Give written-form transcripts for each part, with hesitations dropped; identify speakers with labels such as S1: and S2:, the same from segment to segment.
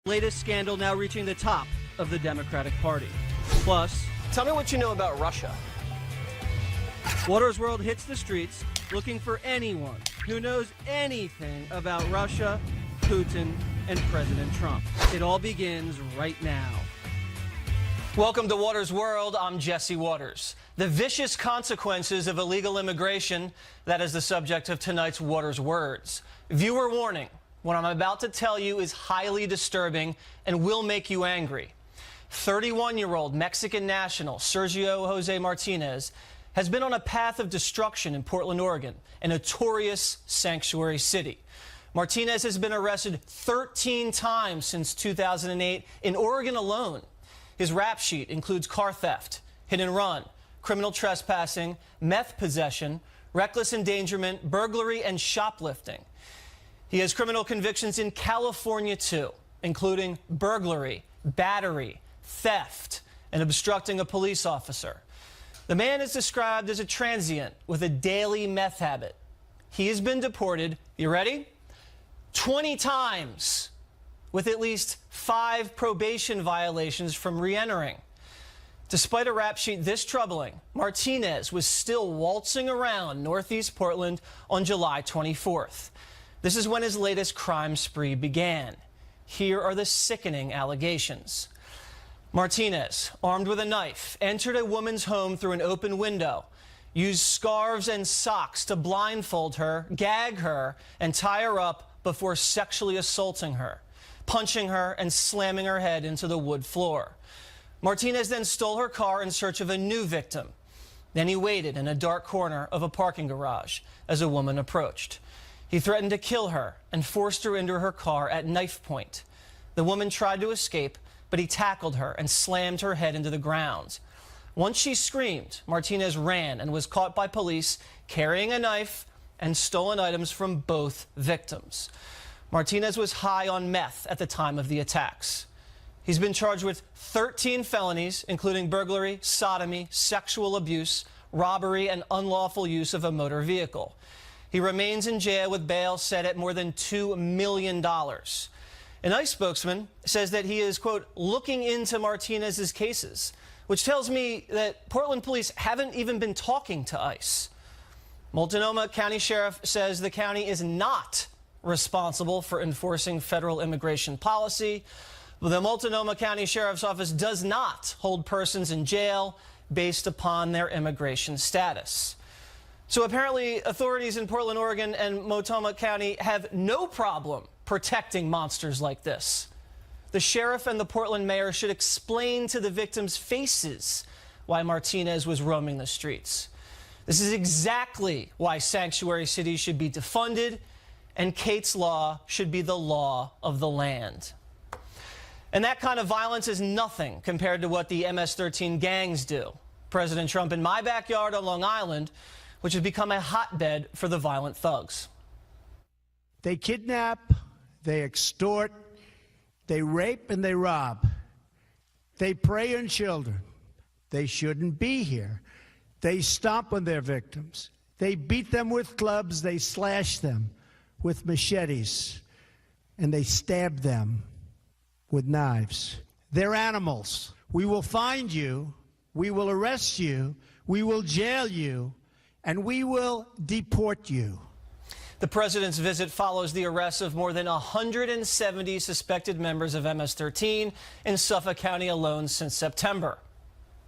S1: Latest scandal now reaching the top of the Democratic Party. Plus,
S2: tell me what you know about Russia.
S1: Watters World hits the streets looking for anyone who knows anything about Russia, Putin, and President Trump. It all begins right now.
S2: Welcome to Watters World. I'm Jessie Watters. The vicious consequences of illegal immigration, that is the subject of tonight's Watters Words. Viewer warning, what I'm about to tell you is highly disturbing and will make you angry. 31-year-old Mexican national Sergio Jose Martinez has been on a path of destruction in Portland, Oregon, a notorious sanctuary city. Martinez has been arrested 13 times since 2008 in Oregon alone. His rap sheet includes car theft, hit and run, criminal trespassing, meth possession, reckless endangerment, burglary, and shoplifting. He has criminal convictions in California, too, including burglary, battery, theft, and obstructing a police officer. The man is described as a transient with a daily meth habit. He has been deported, you ready? 20 times, with at least 5 probation violations from re-entering. Despite a rap sheet this troubling, Martinez was still waltzing around Northeast Portland on July 24th. This is when his latest crime spree began. Here are the sickening allegations. Martinez, armed with a knife, entered a woman's home through an open window, used scarves and socks to blindfold her, gag her, and tie her up before sexually assaulting her, punching her and slamming her head into the wood floor. Martinez then stole her car in search of a new victim. Then he waited in a dark corner of a parking garage as a woman approached. He threatened to kill her and forced her into her car at knife point. The woman tried to escape, but he tackled her and slammed her head into the ground. Once she screamed, Martinez ran and was caught by police carrying a knife and stolen items from both victims. Martinez was high on meth at the time of the attacks. He's been charged with 13 felonies, including burglary, sodomy, sexual abuse, robbery, and unlawful use of a motor vehicle. He remains in jail with bail set at more than $2 million. An ICE spokesman says that he is, quote, looking into Martinez's cases, which tells me that Portland police haven't even been talking to ICE. Multnomah County Sheriff says the county is not responsible for enforcing federal immigration policy. The Multnomah County Sheriff's Office does not hold persons in jail based upon their immigration status. So apparently authorities in Portland, Oregon and Multnomah County have no problem protecting monsters like this. The sheriff and the Portland mayor should explain to the victims' faces why Martinez was roaming the streets. This is exactly why sanctuary cities should be defunded and Kate's Law should be the law of the land. And that kind of violence is nothing compared to what the MS-13 gangs do. President Trump in my backyard on Long Island, which has become a hotbed for the violent thugs.
S3: They kidnap, they extort, they rape, and they rob. They prey on children. They shouldn't be here. They stomp on their victims. They beat them with clubs. They slash them with machetes. And they stab them with knives. They're animals. We will find you. We will arrest you. We will jail you. And we will deport you.
S2: The president's visit follows the arrest of more than 170 suspected members of MS-13 in Suffolk County alone since September.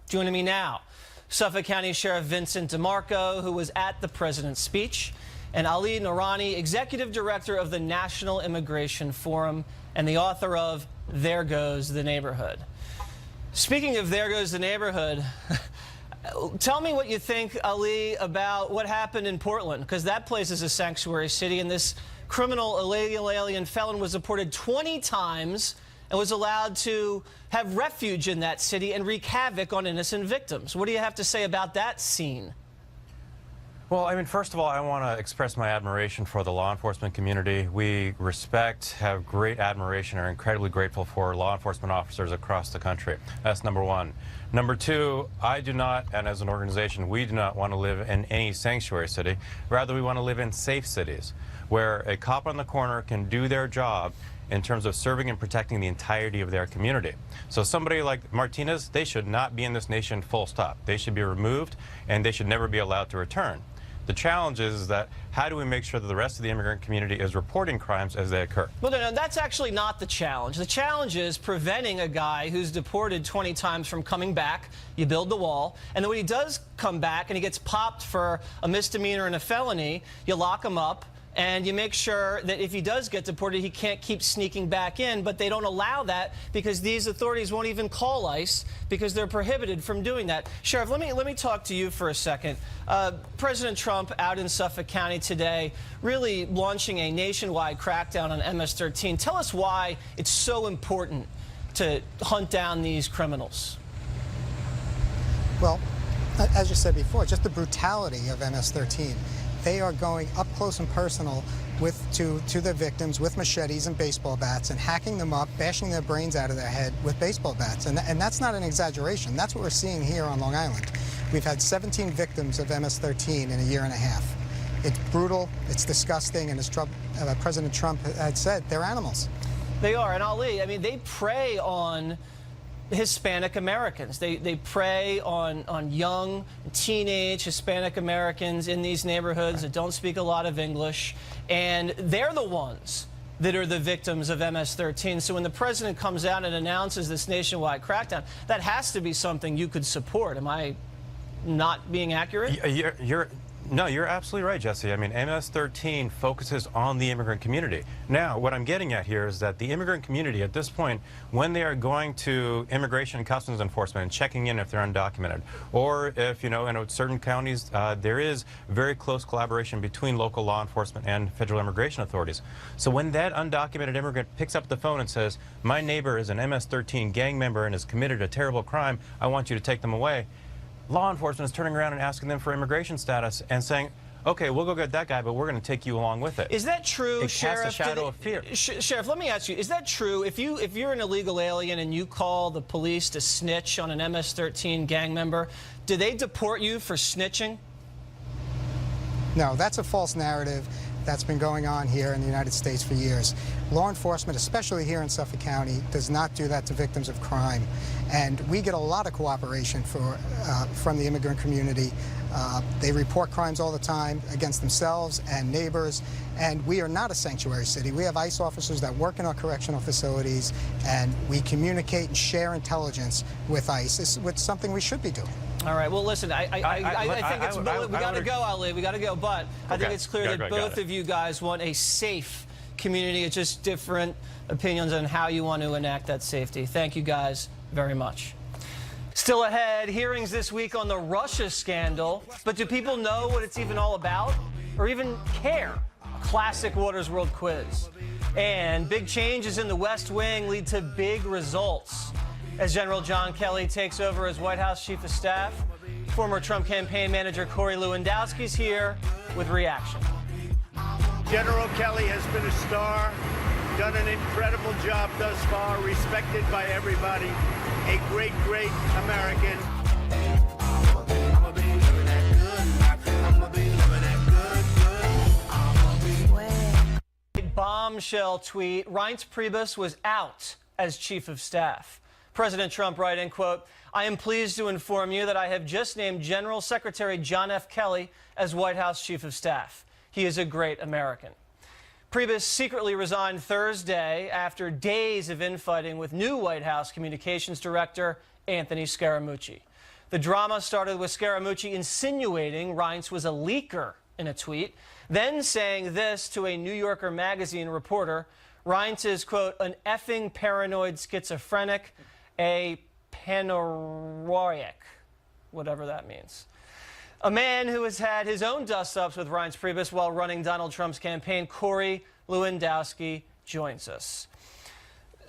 S2: Joining me now, Suffolk County Sheriff Vincent DeMarco, who was at the president's speech, and Ali Noorani, Executive Director of the National Immigration Forum and the author of There Goes the Neighborhood. Speaking of There Goes the Neighborhood, tell me what you think, Ali, about what happened in Portland, because that place is a sanctuary city, and this criminal illegal alien felon was deported 20 times and was allowed to have refuge in that city and wreak havoc on innocent victims. What do you have to say about that scene?
S4: Well, I mean, first of all, I want to express my admiration for the law enforcement community. We respect, have great admiration, are incredibly grateful for law enforcement officers across the country. That's number one. Number two, I do not, and as an organization, we do not want to live in any sanctuary city. Rather, we want to live in safe cities where a cop on the corner can do their job in terms of serving and protecting the entirety of their community. So somebody like Martinez, they should not be in this nation full stop. They should be removed, and they should never be allowed to return. The challenge is that how do we make sure that the rest of the immigrant community is reporting crimes as they occur?
S2: Well, no, that's actually not the challenge. The challenge is preventing a guy who's deported 20 times from coming back. You build the wall, and then when he does come back and he gets popped for a misdemeanor and a felony, you lock him up. And you make sure that if he does get deported, he can't keep sneaking back in. But they don't allow that because these authorities won't even call ICE because they're prohibited from doing that. Sheriff, let me talk to you for a second. President Trump out in Suffolk County today really launching a nationwide crackdown on MS-13. Tell us why it's so important to hunt down these criminals.
S5: Well, as you said before, just the brutality of MS-13. They are going up close and personal to the victims with machetes and baseball bats and hacking them up, bashing their brains out of their head with baseball bats. And that's not an exaggeration. That's what we're seeing here on Long Island. We've had 17 victims of MS-13 in a year and a half. It's brutal, it's disgusting, and as President Trump had said, they're animals.
S2: They are, and Ali, I mean, they prey on Hispanic Americans. They prey on young, teenage Hispanic Americans in these neighborhoods that don't speak a lot of English, and they're the ones that are the victims of MS-13. So when the president comes out and announces this nationwide crackdown, that has to be something you could support. Am I not being accurate?
S4: No, you're absolutely right, Jesse. I mean, MS-13 focuses on the immigrant community. Now, what I'm getting at here is that the immigrant community, at this point, when they are going to Immigration and Customs Enforcement and checking in if they're undocumented, or if, in certain counties, there is very close collaboration between local law enforcement and federal immigration authorities. So when that undocumented immigrant picks up the phone and says, my neighbor is an MS-13 gang member and has committed a terrible crime, I want you to take them away, law enforcement is turning around and asking them for immigration status and saying, okay, we'll go get that guy, but we're going to take you along with it.
S2: Is that true, Sheriff?
S4: It casts a shadow of fear.
S2: Sheriff, let me ask you, is that true? If you're an illegal alien and you call the police to snitch on an MS-13 gang member, do they deport you for snitching?
S5: No, that's a false narrative that's been going on here in the United States for years. Law enforcement, especially here in Suffolk County, does not do that to victims of crime. And we get a lot of cooperation from the immigrant community. They report crimes all the time against themselves and neighbors. And we are not a sanctuary city. We have ICE officers that work in our correctional facilities, and we communicate and share intelligence with ICE. It's something we should be doing.
S2: All right. Well, listen, I think it's we got to go, Ali. We got to go. But I think it's clear that both of you guys want a safe community. It's just different opinions on how you want to enact that safety. Thank you guys very much. Still ahead, hearings this week on the Russia scandal. But do people know what it's even all about, or even care? Classic Watters World quiz. And big changes in the West Wing lead to big results. As General John Kelly takes over as White House Chief of Staff, former Trump campaign manager Corey Lewandowski's here with reaction.
S3: General Kelly has been a star, done an incredible job thus far, respected by everybody, a great, great American.
S2: Bombshell tweet, Reince Priebus was out as Chief of Staff. President Trump writing, quote, I am pleased to inform you that I have just named General Secretary John F. Kelly as White House Chief of Staff. He is a great American. Priebus secretly resigned Thursday after days of infighting with new White House Communications Director Anthony Scaramucci. The drama started with Scaramucci insinuating Reince was a leaker in a tweet, then saying this to a New Yorker magazine reporter, Reince is, quote, an effing paranoid schizophrenic, a paranoiac, whatever that means. A man who has had his own dust-ups with Reince Priebus while running Donald Trump's campaign, Corey Lewandowski, joins us.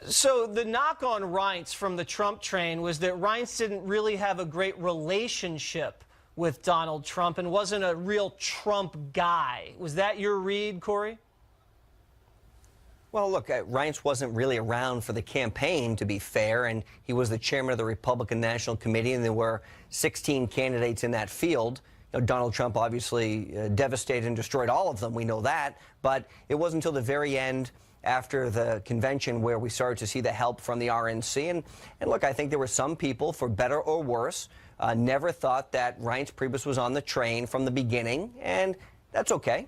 S2: So the knock on Reince from the Trump train was that Reince didn't really have a great relationship with Donald Trump and wasn't a real Trump guy. Was that your read, Corey?
S6: Well, look, Reince wasn't really around for the campaign, to be fair, and he was the chairman of the Republican National Committee, and there were 16 candidates in that field. Donald Trump obviously devastated and destroyed all of them. We know that. But it wasn't until the very end after the convention where we started to see the help from the RNC. And look, I think there were some people, for better or worse, never thought that Reince Priebus was on the train from the beginning, and that's okay.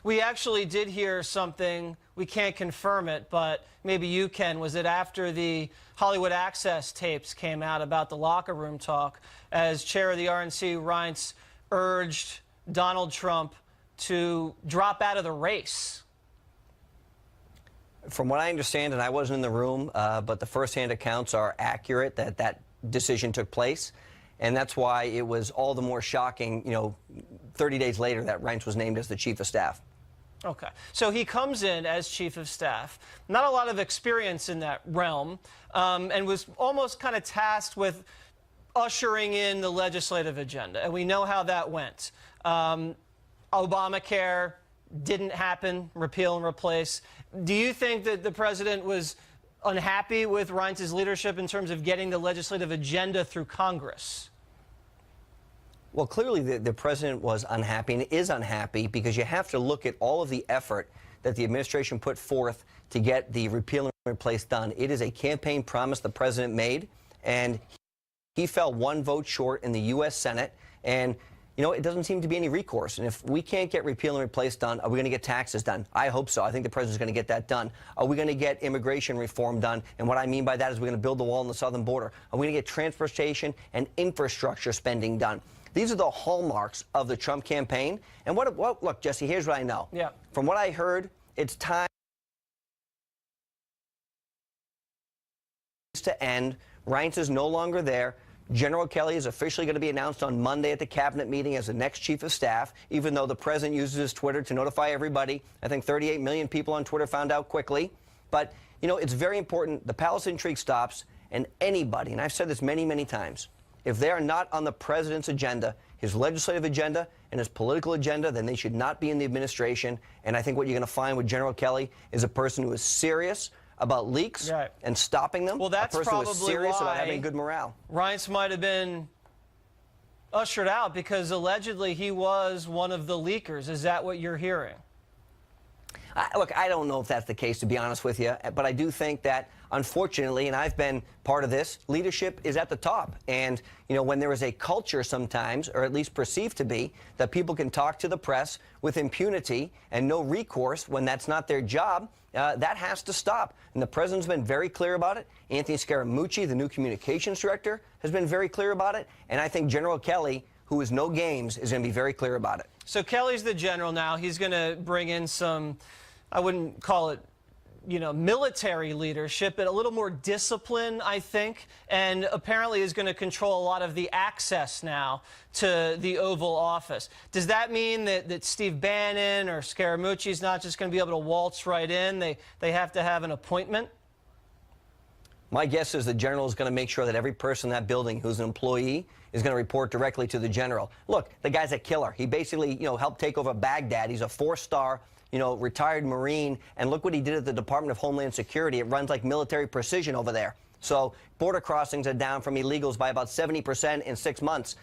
S2: We actually did hear something, we can't confirm it, but maybe you can. Was it after the Hollywood Access tapes came out about the locker room talk, as chair of the RNC, Reince urged Donald Trump to drop out of the race?
S6: From what I understand, and I wasn't in the room, but the firsthand accounts are accurate that that decision took place. And that's why it was all the more shocking, 30 days later that Reince was named as the chief of staff.
S2: Okay. So he comes in as chief of staff, not a lot of experience in that realm, and was almost kind of tasked with ushering in the legislative agenda. And we know how that went. Obamacare didn't happen, repeal and replace. Do you think that the president was unhappy with Reince's leadership in terms of getting the legislative agenda through Congress?
S6: Well, clearly the president was unhappy and is unhappy, because you have to look at all of the effort that the administration put forth to get the repeal and replace done. It is a campaign promise the president made, and he fell one vote short in the U.S. Senate. And it doesn't seem to be any recourse. And if we can't get repeal and replace done, are we going to get taxes done? I hope so. I think the president's going to get that done. Are we going to get immigration reform done? And what I mean by that is we're going to build the wall on the southern border. Are we going to get transportation and infrastructure spending done? These are the hallmarks of the Trump campaign. And look, Jesse, here's what I know.
S2: Yeah.
S6: From what I heard, it's time to end. Reince is no longer there. General Kelly is officially going to be announced on Monday at the cabinet meeting as the next chief of staff, even though the president uses his Twitter to notify everybody. I think 38 million people on Twitter found out quickly. But, it's very important. The palace intrigue stops, and anybody, and I've said this many, many times, if they are not on the president's agenda, his legislative agenda and his political agenda, then they should not be in the administration. And I think what you're going to find with General Kelly is a person who is serious about leaks and stopping them.
S2: Well, that's
S6: a person who is
S2: probably
S6: serious
S2: why
S6: about having good morale.
S2: Reince might have been ushered out, because allegedly he was one of the leakers. Is that what you're hearing?
S6: Look, I don't know if that's the case, to be honest with you, but I do think that, unfortunately, and I've been part of this, leadership is at the top. And, when there is a culture sometimes, or at least perceived to be, that people can talk to the press with impunity and no recourse when that's not their job, that has to stop. And the president's been very clear about it. Anthony Scaramucci, the new communications director, has been very clear about it. And I think General Kelly, who is no games, is going to be very clear about it.
S2: So Kelly's the general now. He's going to bring in some, I wouldn't call it, military leadership, but a little more discipline, I think, and apparently is going to control a lot of the access now to the Oval Office. Does that mean that Steve Bannon or Scaramucci is not just going to be able to waltz right in? They have to have an appointment?
S6: My guess is the general is going to make sure that every person in that building who's an employee is going to report directly to the general. Look, the guy's a killer. He basically, helped take over Baghdad. He's a 4-star retired Marine, and look what he did at the Department of Homeland Security. It runs like military precision over there. So border crossings are down from illegals by about 70% in 6 months.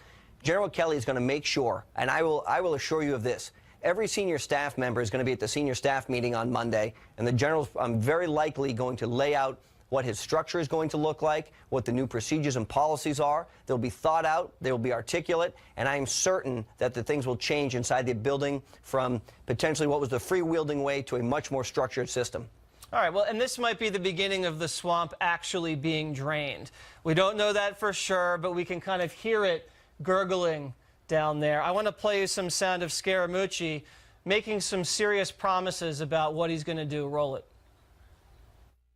S6: General Kelly is going to make sure, and I will assure you of this, every senior staff member is going to be at the senior staff meeting on Monday, and the general's very likely going to lay out what his structure is going to look like, what the new procedures and policies are. They'll be thought out, they will be articulate, and I am certain that the things will change inside the building from potentially what was the free-wielding way to a much more structured system.
S2: All right, well, and this might be the beginning of the swamp actually being drained. We don't know that for sure, but we can kind of hear it gurgling down there. I want to play you some sound of Scaramucci making some serious promises about what he's going to do. Roll it.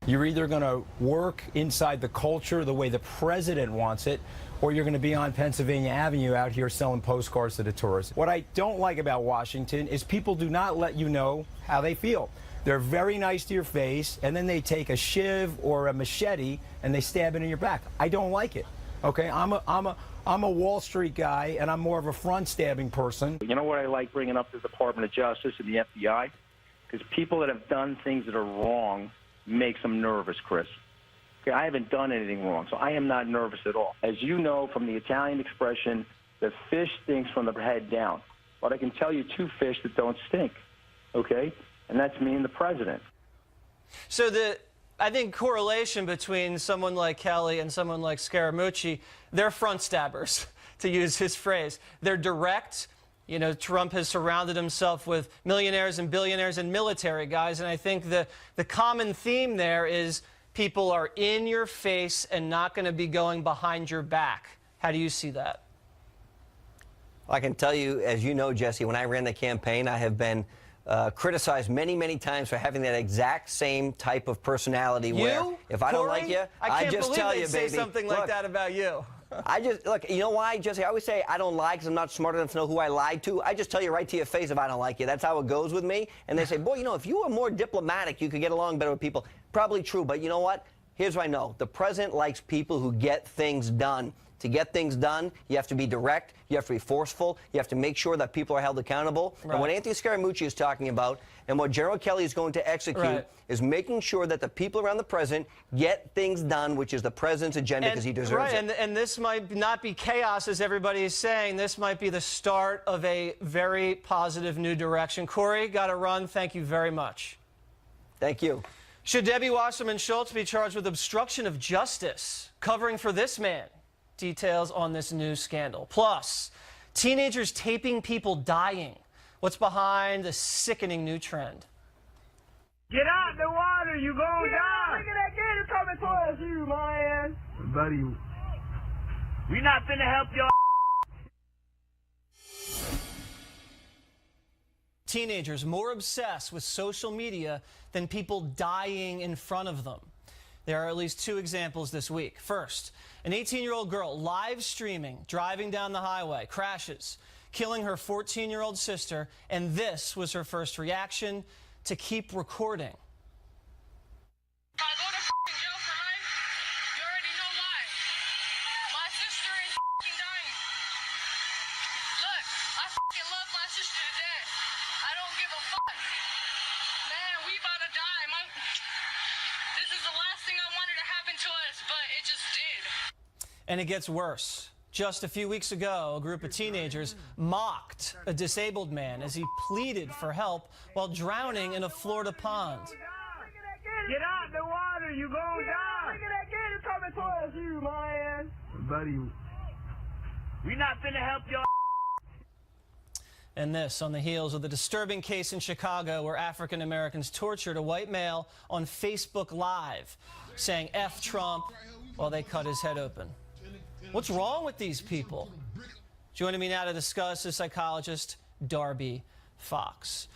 S7: You're either going to work inside the culture the way the president wants it, or you're going to be on Pennsylvania Avenue out here selling postcards to the tourists. What I don't like about Washington is people do not let you know how they feel. They're very nice to your face, and then they take a shiv or a machete and they stab it in your back. I don't like it. Okay, I'm a Wall Street guy, and I'm more of a front stabbing person.
S8: You know what I like bringing up the Department of Justice and the FBI? Because people that have done things that are wrong makes them nervous, Chris. Okay, I haven't done anything wrong, so I am not nervous at all. As you know from the Italian expression, the fish stinks from the head down. But I can tell you 2 fish that don't stink, okay? And that's me and the president.
S2: So I think correlation between someone like Kelly and someone like Scaramucci, they're front stabbers, to use his phrase. They're direct. You know, Trump has surrounded himself with millionaires and billionaires and military guys, and I think the common theme there is people are in your face and not going to be going behind your back. How do you see that?
S6: I can tell you, as you know, Jesse, when I ran the campaign, I have been criticized many, many times for having that exact same type of personality. Where if I don't like you, I just tell you, baby.
S2: Say something like that about you.
S6: I just, look, you know why, Jesse? I always say I don't lie because I'm not smart enough to know who I lied to. I just tell you right to your face if I don't like you. That's how it goes with me. And they say, boy, you know, if you were more diplomatic, you could get along better with people. Probably true, but you know what? Here's what I know. The president likes people who get things done. To get things done, you have to be direct, you have to be forceful, you have to make sure that people are held accountable. Right. And what Anthony Scaramucci is talking about and what General Kelly is going to execute is making sure that the people around the president get things done, which is the president's agenda, because he deserves it.
S2: And this might not be chaos, as everybody is saying. This might be the start of a very positive new direction. Corey, got to run. Thank you very much.
S6: Thank you.
S2: Should Debbie Wasserman Schultz be charged with obstruction of justice? Covering for this man. Details on this new scandal. Plus, teenagers taping people dying. What's behind the sickening new trend?
S9: Get out the water, you gonna die! Look at that kid coming towards you, man! Buddy, we not finna help y'all.
S2: Teenagers more obsessed with social media than people dying in front of them. There are at least two examples this week. First, an 18-year-old girl live streaming, driving down the highway, crashes, killing her 14-year-old sister, and this was her first reaction: to keep recording.
S10: If I go to jail for life, you already know why. My sister is dying. Look, I love my sister to death. I don't give a fuck. Man, we about to die. This is the last thing I wanted to happen to us, but it just did.
S2: And it gets worse. Just a few weeks ago, a group of teenagers mocked a disabled man as he pleaded for help while drowning in a Florida pond.
S9: Get out the water, you gonna die! Look at that kid coming towards you, man! Buddy, we not finna help y'all.
S2: And this on the heels of the disturbing case in Chicago where African Americans tortured a white male on Facebook Live, saying F Trump while they cut his head open. What's wrong with these people? Joining me now to discuss is psychologist Darby Fox.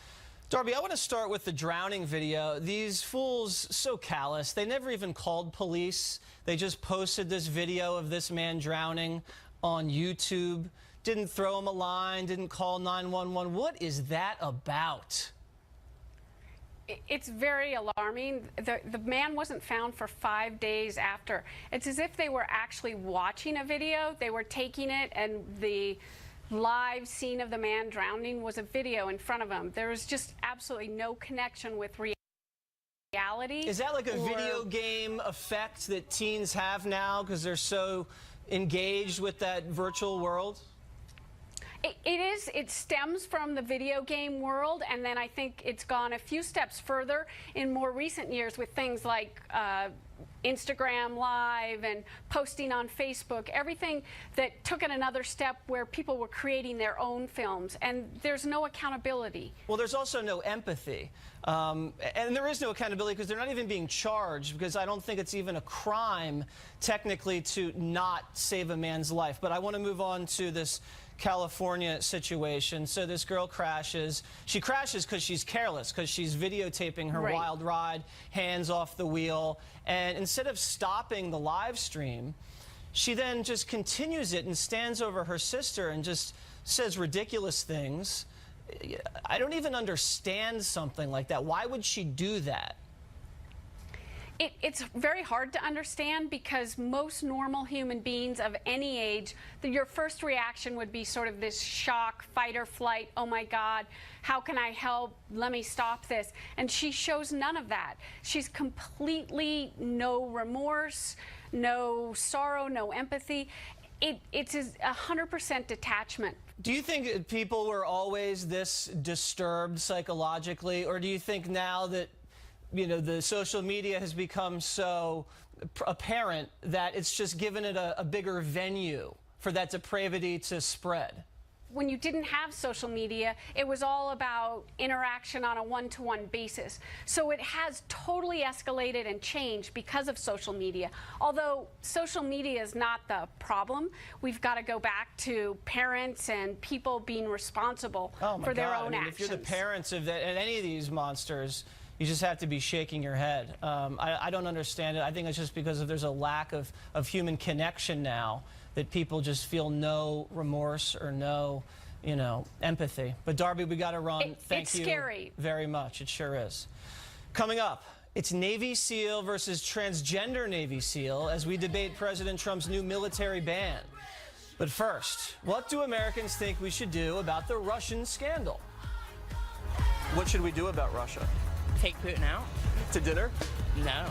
S2: Darby, I want to start with the drowning video. These fools, so callous. They never even called police. They just posted this video of this man drowning on YouTube. Didn't throw him a line, didn't call 911. What is that about?
S11: It's very alarming. The man wasn't found for 5 days after. It's as if they were actually watching a video. They were taking it, and the live scene of the man drowning was a video in front of them. There was just absolutely no connection with reality.
S2: Is that like a video game effect that teens have now because they're so engaged with that virtual world?
S11: It is. It stems from the video game world, and then I think it's gone a few steps further in more recent years with things like Instagram Live and posting on Facebook, everything that took it another step where people were creating their own films, and there's no accountability.
S2: Well, there's also no empathy, and there is no accountability because they're not even being charged, because I don't think it's even a crime technically to not save a man's life. But I want to move on to this California situation. So this girl crashes. She crashes because she's careless, because she's videotaping her wild ride, hands off the wheel. And instead of stopping the live stream, she then just continues it and stands over her sister and just says ridiculous things. I don't even understand something like that. Why would she do that?
S11: It's very hard to understand, because most normal human beings of any age, your first reaction would be sort of this shock, fight or flight. Oh my God, how can I help? Let me stop this. And she shows none of that. She's completely no remorse, no sorrow, no empathy. It's 100% detachment.
S2: Do you think people were always this disturbed psychologically, or do you think now that the social media has become so apparent that it's just given it a bigger venue for that depravity to spread.
S11: When you didn't have social media, it was all about interaction on a one-to-one basis. So it has totally escalated and changed because of social media. Although social media is not the problem, we've got to go back to parents and people being responsible for their own actions.
S2: If you're the parents of any of these monsters, you just have to be shaking your head. I don't understand it. I think it's just because there's a lack of human connection now, that people just feel no remorse or no, empathy. But Darby, we got to run. Thank you
S11: scary.
S2: Very much. It sure is. Coming up, it's Navy SEAL versus transgender Navy SEAL as we debate President Trump's new military ban. But first, what do Americans think we should do about the Russian scandal? What should we do about Russia?
S12: Take Putin out.
S2: To dinner?
S12: No.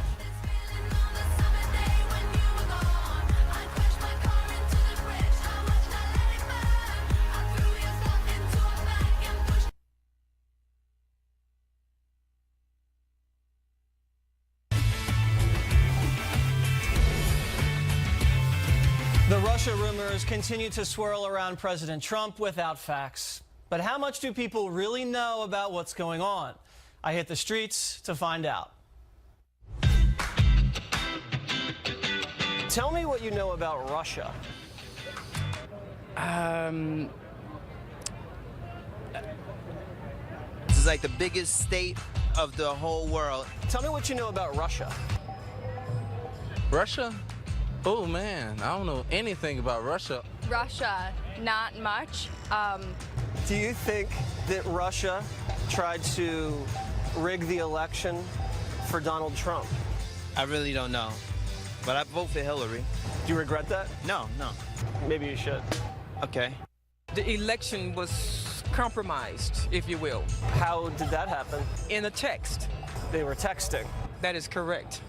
S2: The Russia rumors continue to swirl around President Trump without facts. But how much do people really know about what's going on? I hit the streets to find out. Tell me what you know about Russia.
S13: This is like the biggest state of the whole world.
S2: Tell me what you know about Russia.
S14: Russia? Oh man, I don't know anything about Russia.
S15: Russia, not much.
S2: Do you think that Russia tried to rig the election for Donald Trump?
S13: I really don't know, but I vote for Hillary.
S2: Do you regret that?
S13: No.
S2: Maybe you should.
S13: Okay.
S12: The election was compromised, if you will.
S2: How did that happen?
S12: In a text.
S2: They were texting.
S12: That is correct.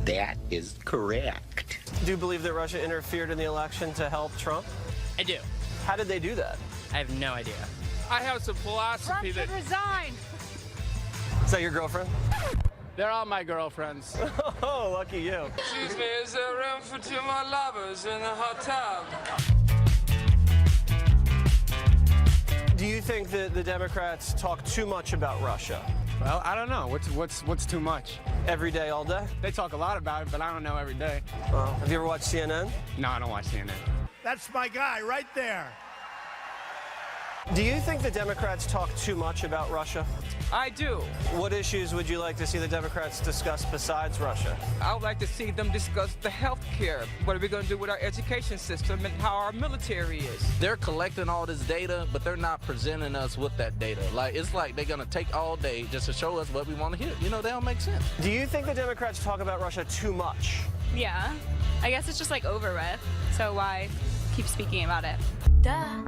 S13: That is correct.
S2: Do you believe that Russia interfered in the election to help Trump?
S12: I do.
S2: How did they do that?
S12: I have no idea.
S16: I have some philosophy
S11: Trump should resign.
S2: Is that your girlfriend?
S16: They're all my girlfriends.
S2: Oh, lucky you.
S16: Excuse me, is there room for two more lovers in the hot tub?
S2: Do you think that the Democrats talk too much about Russia?
S16: Well, I don't know. What's too much?
S2: Every day, all day?
S16: They talk a lot about it, but I don't know every day.
S2: Well, have you ever watched CNN?
S16: No, I don't watch CNN.
S3: That's my guy right there.
S2: Do you think the Democrats talk too much about Russia?
S12: I do.
S2: What issues would you like to see the Democrats discuss besides Russia?
S12: I would like to see them discuss the health care. What are we going to do with our education system and how our military is?
S14: They're collecting all this data, but they're not presenting us with that data. It's like they're gonna take all day just to show us what we want to hear. They don't make sense.
S2: Do you think the Democrats talk about Russia too much?
S15: Yeah. I guess it's just over with. So why keep speaking about it? Duh.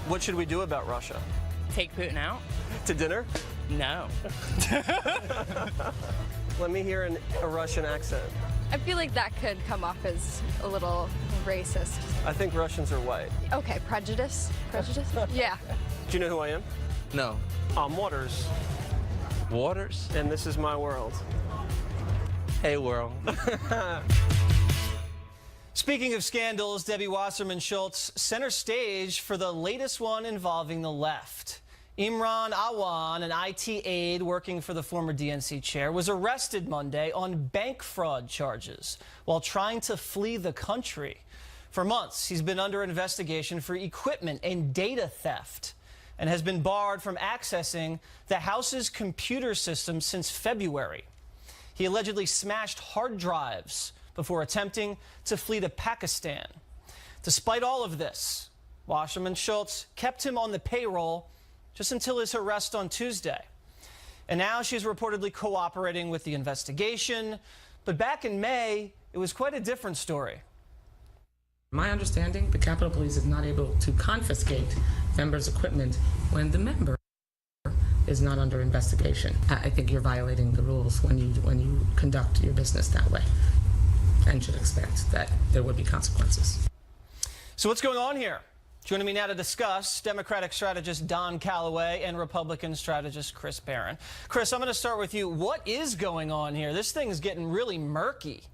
S2: What should we do about Russia?
S12: Take Putin out.
S2: To dinner?
S12: No.
S2: Let me hear a Russian accent.
S15: I feel like that could come off as a little racist.
S2: I think Russians are white.
S15: Okay, prejudice? Prejudice? Yeah.
S2: Do you know who I am?
S14: No.
S2: I'm Waters.
S14: Waters?
S2: And this is my world.
S14: Hey, world.
S2: Speaking of scandals, Debbie Wasserman Schultz center stage for the latest one involving the left. Imran Awan, an IT aide working for the former DNC chair, was arrested Monday on bank fraud charges while trying to flee the country. For months, he's been under investigation for equipment and data theft and has been barred from accessing the House's computer system since February. He allegedly smashed hard drives before attempting to flee to Pakistan. Despite all of this, Wasserman Schultz kept him on the payroll just until his arrest on Tuesday. And now she's reportedly cooperating with the investigation. But back in May, it was quite a different story.
S17: My understanding, the Capitol Police is not able to confiscate members' equipment when the member is not under investigation. I think you're violating the rules when you conduct your business that way, and should expect that there would be consequences.
S2: So what's going on here? Joining me now to discuss, Democratic strategist Don Calloway and Republican strategist Chris Barron. Chris, I'm going to start with you. What is going on here? This thing is getting really murky.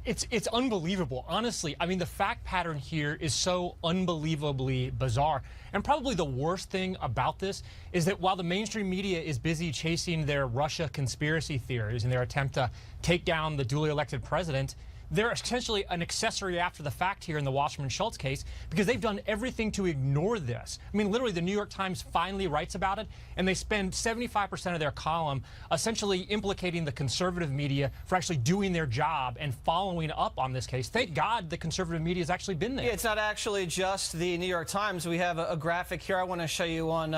S18: It's unbelievable. Honestly, I mean, the fact pattern here is so unbelievably bizarre. And probably the worst thing about this is that while the mainstream media is busy chasing their Russia conspiracy theories in their attempt to take down the duly elected president, they're essentially an accessory after the fact here in the Wasserman Schultz case because they've done everything to ignore this. I mean, literally, the New York Times finally writes about it, and they spend 75% of their column essentially implicating the conservative media for actually doing their job and following up on this case. Thank God the conservative media has actually been there.
S2: Yeah, it's not actually just the New York Times. We have a graphic here I want to show you on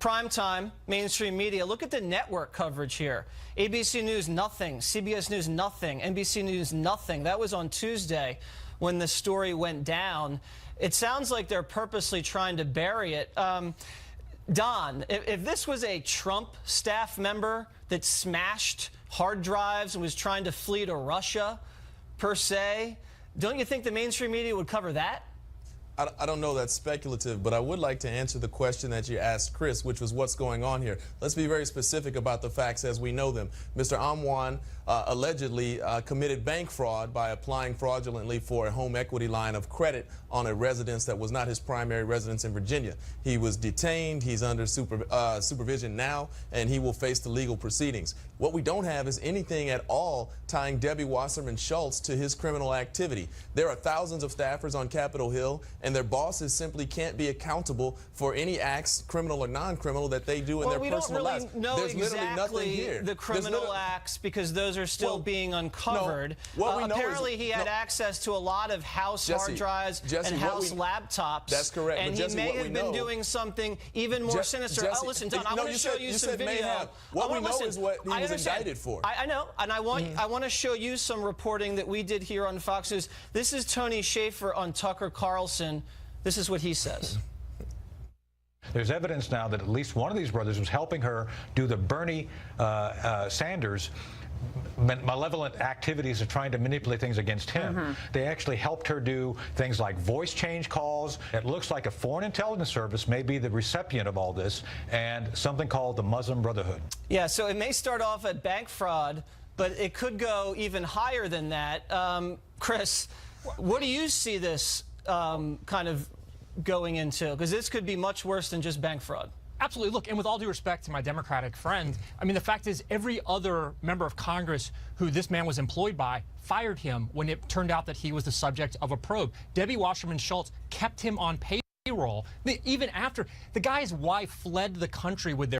S2: primetime mainstream media. Look at the network coverage here. ABC News, nothing. CBS News, nothing. NBC News, nothing. That was on Tuesday when the story went down. It sounds like they're purposely trying to bury it. Don, if this was a Trump staff member that smashed hard drives and was trying to flee to Russia, per se, don't you think the mainstream media would cover that?
S19: I don't know, that's speculative, but I would like to answer the question that you asked Chris, which was what's going on here. Let's be very specific about the facts as we know them. Mr. Amwan allegedly committed bank fraud by applying fraudulently for a home equity line of credit on a residence that was not his primary residence in Virginia. He was detained, he's under supervision now, and he will face the legal proceedings. What we don't have is anything at all tying Debbie Wasserman Schultz to his criminal activity. There are thousands of staffers on Capitol Hill, and their bosses simply can't be accountable for any acts, criminal or non-criminal, that they do in their personal lives.
S2: We don't really know exactly the criminal acts because those are still being uncovered.
S19: No,
S2: apparently he had access to a lot of house hard drives and house laptops.
S19: That's correct.
S2: And he may have been doing something even more sinister. Listen, Don, I want to show you some video.
S19: What we know is what he was indicted for.
S2: I know, and I want to show you some reporting that we did here on Fox News. This is Tony Schaefer on Tucker Carlson. This is what he says.
S20: There's evidence now that at least one of these brothers was helping her do the Bernie Sanders malevolent activities of trying to manipulate things against him. They actually helped her do things like voice change calls. It looks like a foreign intelligence service may be the recipient of all this, and something called the Muslim Brotherhood.
S2: Yeah, so it may start off at bank fraud, but it could go even higher than that. Chris, what do you see this kind of going into? Because this could be much worse than just bank fraud.
S18: Absolutely. Look, and with all due respect to my Democratic friend, I mean, the fact is every other member of Congress who this man was employed by fired him when it turned out that he was the subject of a probe. Debbie Wasserman Schultz kept him on payroll. Even after the guy's wife fled the country with their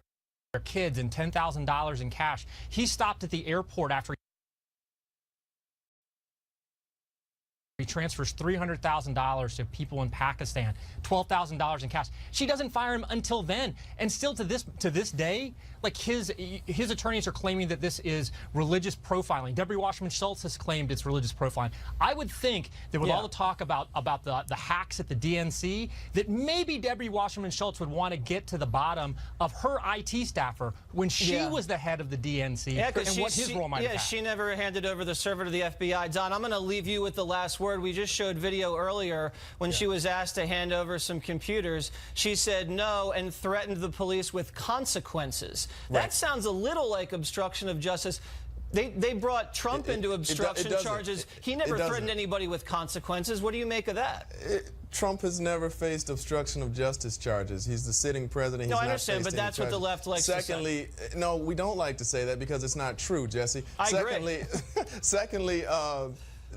S18: kids and $10,000 in cash, he stopped at the airport after he transfers $300,000 to people in Pakistan, $12,000 in cash. She doesn't fire him until then. And still to this day, like his attorneys are claiming that this is religious profiling. Debbie Wasserman Schultz has claimed it's religious profiling. I would think that with all the talk about the hacks at the DNC, that maybe Debbie Wasserman Schultz would want to get to the bottom of her IT staffer when she was the head of the DNC and what his role might have had.
S2: She never handed over the server to the FBI. Don, I'm going to leave you with the last word. We just showed video earlier when she was asked to hand over some computers. She said no and threatened the police with consequences. That sounds a little like obstruction of justice. They brought Trump into obstruction charges. He never threatened anybody with consequences. What do you make of that?
S19: Trump has never faced obstruction of justice charges. He's the sitting president.
S2: No, I understand, but that's what the left likes to say.
S19: Secondly, no, we don't like to say that because it's not true, Jesse.
S2: I agree.
S19: Secondly,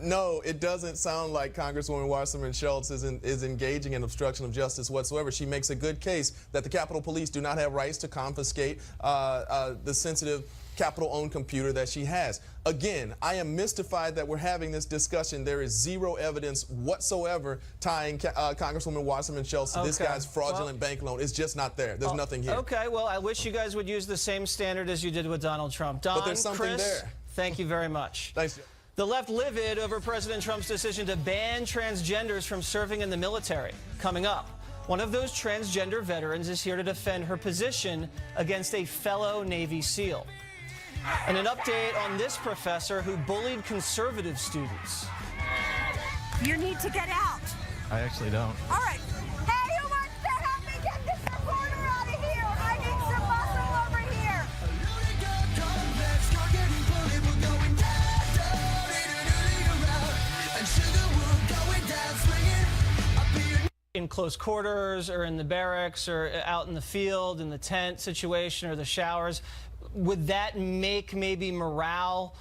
S19: no, it doesn't sound like Congresswoman Wasserman Schultz is engaging in obstruction of justice whatsoever. She makes a good case that the Capitol Police do not have rights to confiscate the sensitive Capitol-owned computer that she has. Again, I am mystified that we're having this discussion. There is zero evidence whatsoever tying Congresswoman Wasserman Schultz to this guy's fraudulent bank loan. It's just not there. There's nothing here.
S2: Okay, well, I wish you guys would use the same standard as you did with Donald Trump. Don,
S19: but there's something
S2: Chris,
S19: there.
S2: Thank you very much.
S19: Thanks, Jeff.
S2: The left livid over President Trump's decision to ban transgenders from serving in the military. Coming up, one of those transgender veterans is here to defend her position against a fellow Navy SEAL. And an update on this professor who bullied conservative students.
S21: You need to get out.
S22: I actually don't.
S21: All right. Hey, who
S2: in close quarters or in the barracks or out in the field, in the tent situation or the showers, would that make maybe morale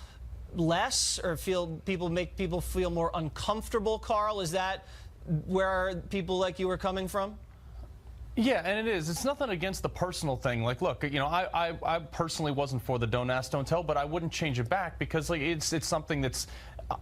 S2: less or make people feel more uncomfortable, Carl? Is that where people like you are coming from?
S21: Yeah, and it is. It's nothing against the personal thing. Like, look, you know, I personally wasn't for the don't ask, don't tell, but I wouldn't change it back because, like, it's something that's.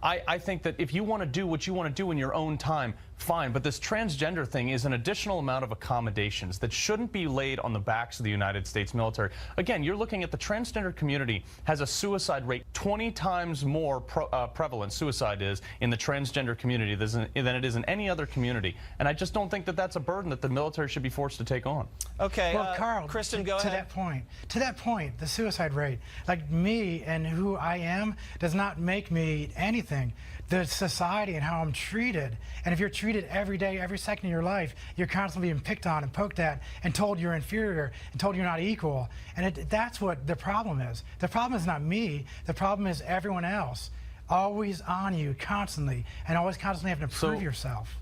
S21: I think that if you want to do what you want to do in your own time, fine. But this transgender thing is an additional amount of accommodations that shouldn't be laid on the backs of the United States military. Again, you're looking at the transgender community has a suicide rate 20 times more prevalent, suicide is, in the transgender community than it is in any other community. And I just don't think that that's a burden that the military should be forced to take on.
S2: Okay,
S22: well, Carl,
S2: Kristen, go ahead.
S22: To that point, the suicide rate, like me and who I am, does not make me anything. The society and how I'm treated, and if you're treated every day, every second of your life, you're constantly being picked on and poked at and told you're inferior and told you're not equal, and that's what the problem is. The problem is not me, the problem is everyone else, always on you constantly, and always constantly having to prove yourself.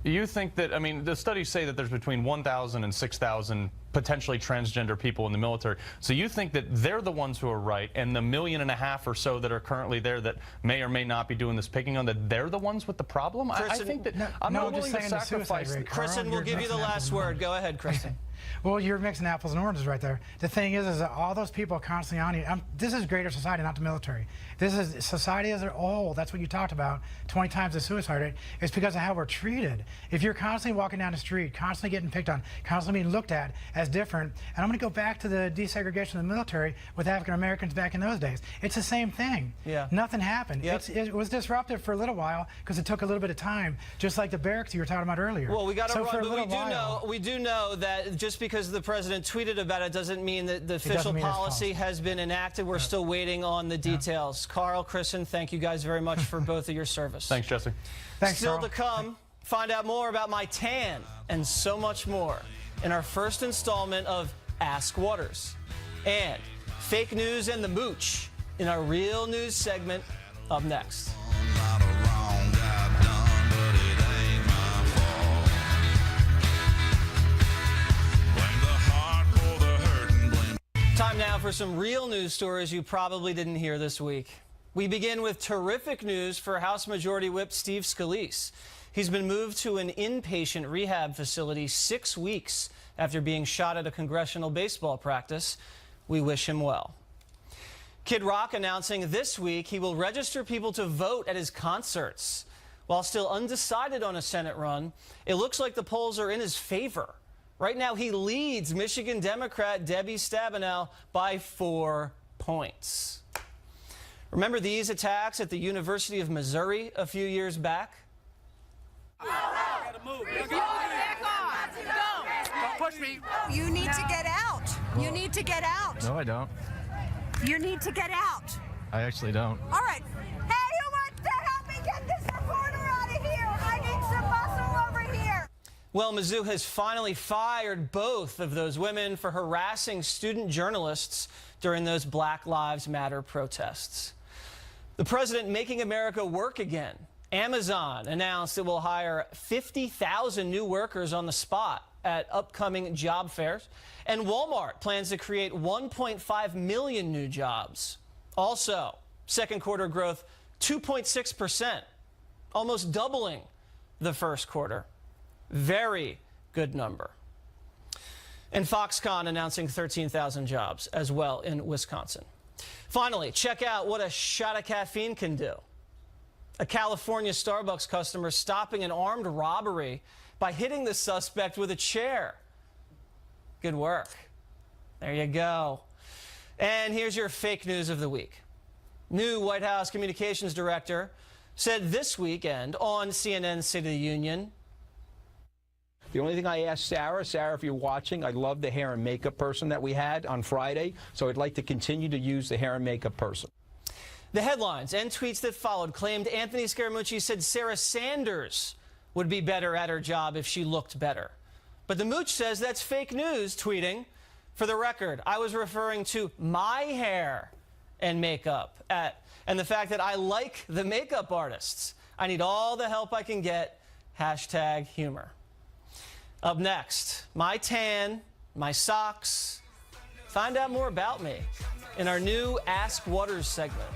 S21: You think that, I mean, the studies say that there's between 1,000 and 6,000 potentially transgender people in the military. So you think that they're the ones who are right, and the 1.5 million or so that are currently there that may or may not be doing this picking on, that they're the ones with the problem? I think that I'm not willing to sacrifice.
S2: Kristen, we'll give you the last word. Go ahead, Kristen.
S22: Well, you're mixing apples and oranges right there. The thing is that all those people are constantly on you. This is greater society, not the military. This is society as a whole. That's what you talked about, 20 times the suicide rate. It's because of how we're treated. If you're constantly walking down the street, constantly getting picked on, constantly being looked at as different, and I'm going to go back to the desegregation of the military with African Americans back in those days. It's the same thing.
S2: Yeah.
S22: Nothing happened.
S2: Yep.
S22: It was disruptive for a little while because it took a little bit of time, just like the barracks you were talking about earlier.
S2: Well, we got to
S22: so
S2: run, but we do know that just because the president tweeted about it doesn't mean that the official policy has been enacted. We're still waiting on the details. Carl, Kristen, thank you guys very much for both of your service.
S21: Thanks, Jesse.
S22: Thanks,
S2: Still
S22: Carl.
S2: to come, find out more about my tan and so much more in our first installment of Ask Watters. And fake news and the mooch in our real news segment up next. Time now for some real news stories you probably didn't hear this week. We begin with terrific news for House Majority Whip Steve Scalise. He's been moved to an inpatient rehab facility 6 weeks after being shot at a congressional baseball practice. We wish him well. Kid Rock announcing this week he will register people to vote at his concerts. While still undecided on a Senate run, it looks like the polls are in his favor. Right now, he leads Michigan Democrat Debbie Stabenow by 4 points. Remember these attacks at the University of Missouri a few years back?
S9: Don't push me.
S23: You need to get out. You need to get out.
S24: No, I don't.
S23: You need to get out.
S24: I actually don't.
S23: All right. Hey, who wants to help me get this reporter out of here? I need some muscle over here.
S2: Well, Mizzou has finally fired both of those women for harassing student journalists during those Black Lives Matter protests. The president making America work again. Amazon announced it will hire 50,000 new workers on the spot at upcoming job fairs. And Walmart plans to create 1.5 million new jobs. Also, second quarter growth 2.6%, almost doubling the first quarter. Very good number. And Foxconn announcing 13,000 jobs as well in Wisconsin. Finally, check out what a shot of caffeine can do. A California Starbucks customer stopping an armed robbery by hitting the suspect with a chair. Good work. There you go. And here's your fake news of the week. New White House communications director said this weekend on CNN's State of the Union,
S7: the only thing I asked Sarah, if you're watching, I love the hair and makeup person that we had on Friday, so I'd like to continue to use the hair and makeup person.
S2: The headlines and tweets that followed claimed Anthony Scaramucci said Sarah Sanders would be better at her job if she looked better. But the mooch says that's fake news, tweeting, "For the record, I was referring to my hair and makeup and the fact that I like the makeup artists. I need all the help I can get. Hashtag humor." Up next, my tan, my socks. Find out more about me in our new Ask Watters segment.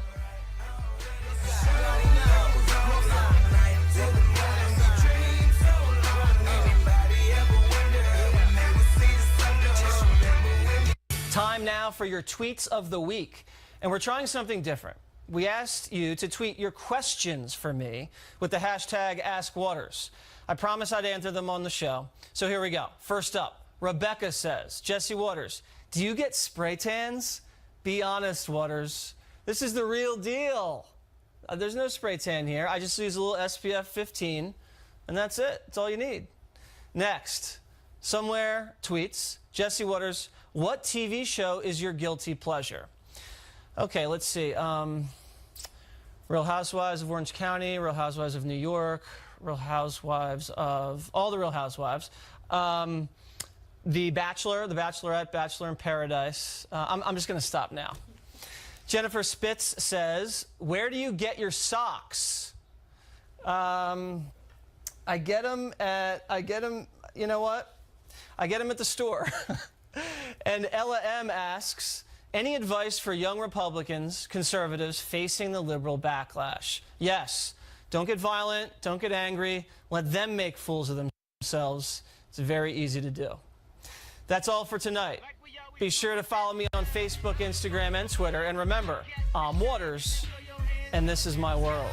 S2: Time now for your tweets of the week. And we're trying something different. We asked you to tweet your questions for me with the hashtag AskWatters. I promised I'd answer them on the show. So here we go. First up, Rebecca says, Jessie Watters, do you get spray tans? Be honest, Watters. This is the real deal. There's no spray tan here. I just use a little SPF 15, and that's it. That's all you need. Next, somewhere tweets, Jessie Watters, what TV show is your guilty pleasure? Okay, let's see. Real Housewives of Orange County, Real Housewives of New York, Real Housewives of all the Real Housewives. The Bachelor, The Bachelorette, Bachelor in Paradise. I'm just going to stop now. Jennifer Spitz says, where do you get your socks? I get them, you know what? I get them at the store. And Ella M asks, any advice for young Republicans, conservatives facing the liberal backlash? Yes. Don't get violent. Don't get angry. Let them make fools of themselves. It's very easy to do. That's all for tonight. Be sure to follow me on Facebook, Instagram, and Twitter. And remember, I'm Watters, and this is my world.